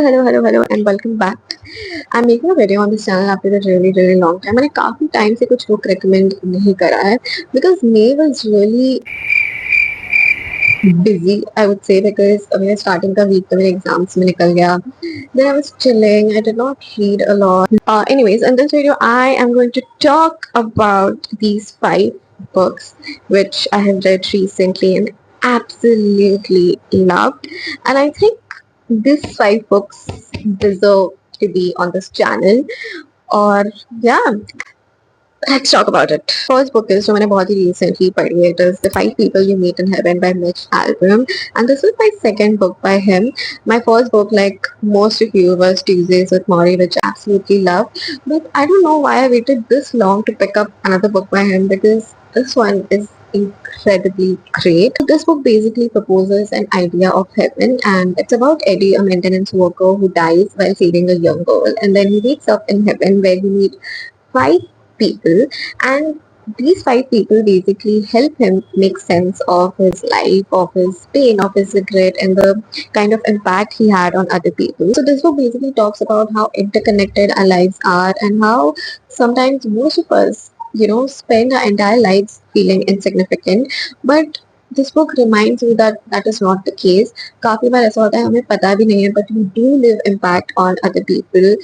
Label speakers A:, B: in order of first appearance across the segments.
A: Hello, and welcome back. I'm making a video on this channel after a really long time. मैंने काफी time से कुछ book recommend नहीं करा है because May was really busy, I would say, because मेरे starting का week तो मेरे exams में निकल गया. Then I was chilling. I did not read a lot. Anyways, in this video, I am going to talk about these 5 books which I have read recently and absolutely loved. And I think these 5 books deserve to be on this channel. Or yeah, let's talk about it. First book is जो मैंने बहुत ही recently पढ़ी है. It is The Five People You Meet in Heaven by Mitch Albom, and this is my second book by him. My first book, like most of you, was Tuesdays with Morrie, which I absolutely loved. But I don't know why I waited this long to pick up another book by him, because this one is incredibly great. This book basically proposes an idea of heaven, and it's about Eddie, a maintenance worker who dies while feeding a young girl, and then he wakes up in heaven where he meets 5 people, and these 5 people basically help him make sense of his life, of his pain, of his regret, and the kind of impact he had on other people. So this book basically talks about how interconnected our lives are, and how sometimes most of us, spend our entire lives feeling insignificant. But this book reminds you that that is not the case. काफी बार ऐसा होता है हमें पता भी नहीं है, but we do live impact on other people.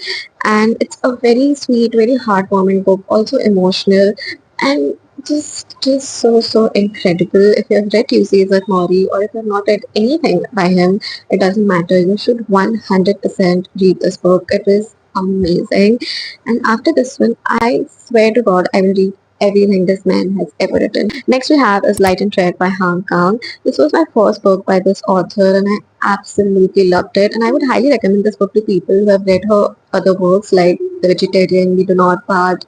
A: And it's a very sweet, very heartwarming book, also emotional, and just so incredible. If you have read Tuesdays with Maury, or if you have not read anything by him, it doesn't matter. You should 100% read this book. It is amazing. And after this one, I swear to God, I will read everything this man has ever written. Next we have is Light and Tread by Han Kang. This was my first book by this author, and I absolutely loved it. And I would highly recommend this book to people who have read her other works like The Vegetarian, We Do Not Part,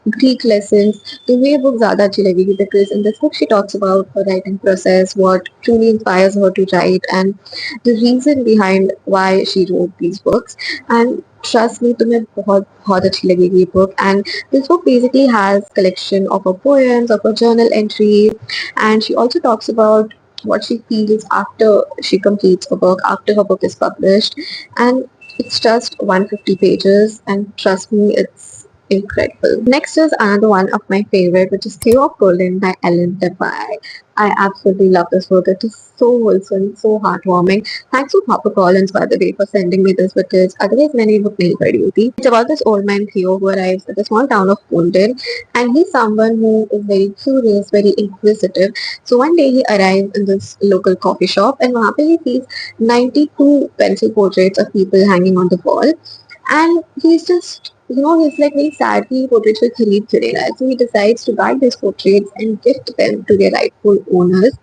A: Greek Lessons. तुम्हें ये book ज़्यादा अच्छी लगेगी, because in this book she talks about her writing process, what truly inspires her to write, and the reason behind why she wrote these books. And trust me, तुम्हें बहुत अच्छी लगेगी ये book. And this book basically has collection of her poems, of her journal entries, and she also talks about what she feels after she completes a book, after her book is published. And it's just 150 pages, and trust me, it's incredible. Next is another one of my favorite, which is Theo of Golden by Ellen Debye. I absolutely love this book. It is so wholesome, so heartwarming. Thanks to Papa Collins, by the way, for sending me this, because otherwise मैंने book नहीं पढ़ी होती. It's about this old man Theo who arrives at the small town of Golden, and he's someone who is very curious, very inquisitive. So one day he arrives in this local coffee shop, and वहाँ पे he sees 92 pencil portraits of people hanging on the wall, and he's just, he's like very sad कि portraits को खरीद क्यों नहीं रहा है. So he decides to buy these portraits and gift them to their rightful owners.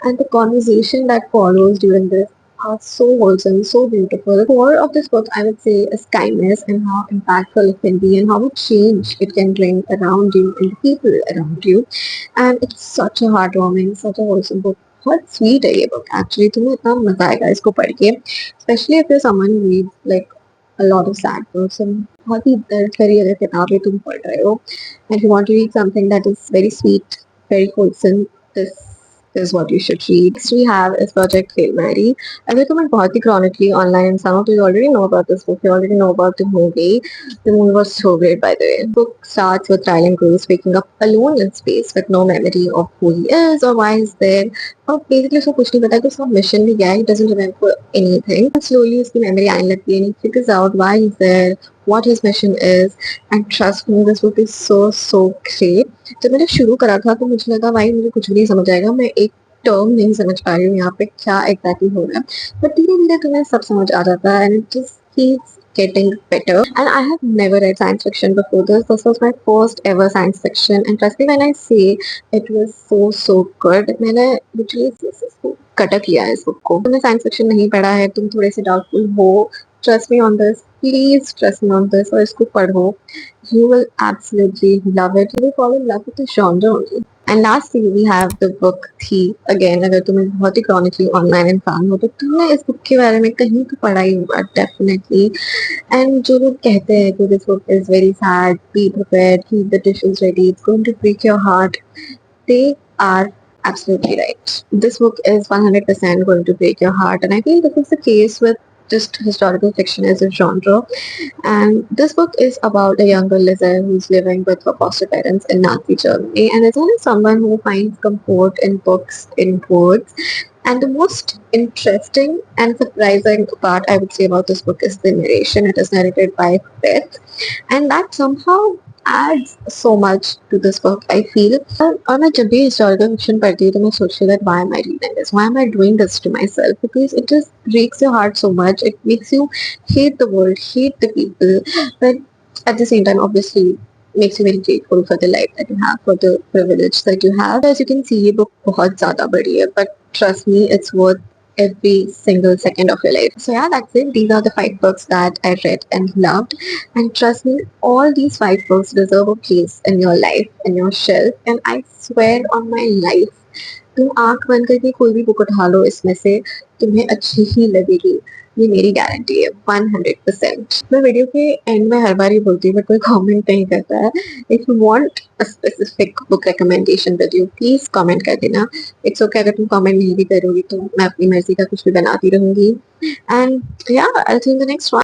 A: And the conversation that follows during this are so wholesome, so beautiful. The core of this book, I would say, is kindness, and how impactful it can be, and how much change it can bring around you and the people around you. And it's such a heartwarming, such a wholesome book. बहुत sweet है ये book actually. तुम्हें इतना मजा आएगा इसको पढ़ के, specially if you someone who reads like a lot of sad books, and बहुत ही दर्द भरी अगर किताबें तुम पढ़ रहे हो, and if you want to read something that is very sweet, very wholesome, this is what you should read. Next we have is Project Hail Mary. अगर तुम एक बहुत ही chronically online इंसान हो, तो you already know about this book, you already know about the movie. The movie was so great, by the way. The book starts with Ryland Grace waking up alone in space with no memory of who he is or why he's there. और basically उसको कुछ नहीं पता कि उसका mission भी क्या है. He doesn't remember anything. Slowly उसकी मेमोरी आने लगती है, and he figures out why he's there, what his mission is. And trust me, this book is so great. जब मैंने शुरू करा था तो मुझे लगा भाई मुझे कुछ भी नहीं समझ आएगा, मैं एक टर्म नहीं समझ पा रही हूँ यहाँ पे क्या एग्जैक्टली हो रहा है, बट धीरे धीरे तुम्हें सब समझ आ जाता है, and it just keeps getting better. And I have never read science fiction before this. This was my first ever science fiction, and trust me when I say it was so good. मैंने literally Cuttack लिया है इस book को. तुमने science fiction नहीं पढ़ा है, तुम थोड़े से डाउटफुल हो, trust me on this, please trust me on this, और इसको पढ़ो. You will absolutely love it. You will fall in love with the genre only. And lastly we have the book Thief. Again, अगर तुम बहुत ही chronically online इंसान हो, तो तुमने इस बुक के बारे में कहीं तो पढ़ा ही होगा definitely. And जो लोग कहते हैं कि this book is very sad, be prepared, keep the tissues ready, it's going to break your heart, they are absolutely right. This book is 100% going to break your heart, and I feel this is the case with just historical fiction as a genre. And this book is about a younger Lizzie who's living with her foster parents in Nazi Germany. And as only someone who finds comfort in books, in words, and the most interesting and surprising part I would say about this book is the narration. It is narrated by Beth, and that somehow adds so much to this book, I feel. और मैं जब भी historical fiction पढ़ती हूँ तो मैं सोचती हूँ that why am I reading this? Why am I doing this to myself? Because it just breaks your heart so much. It makes you hate the world, hate the people, but at the same time, obviously, makes you very grateful for the life that you have, for the privilege that you have. As you can see, ये book बहुत ज़्यादा बड़ी है, but trust me, it's worth every single second of your life. So yeah, that's it. These are the 5 books that I read and loved. And trust me, all these 5 books deserve a place in your life, in your shelf. And I swear on my life, तुम आंख बंद करके कोई भी book उठा लो इसमें से, तुम्हें अच्छी ही लगेगी. ये मेरी गारंटी है 100%. मैं वीडियो के एंड में हर बार ही बोलती हूँ बट कोई कमेंट नहीं करता है. If you want a specific book recommendation with you, please comment कर देना. इट्स ओके अगर तुम कमेंट नहीं भी करोगी तो मैं अपनी मर्जी का कुछ भी बनाती रहूंगी. एंड या I think the next one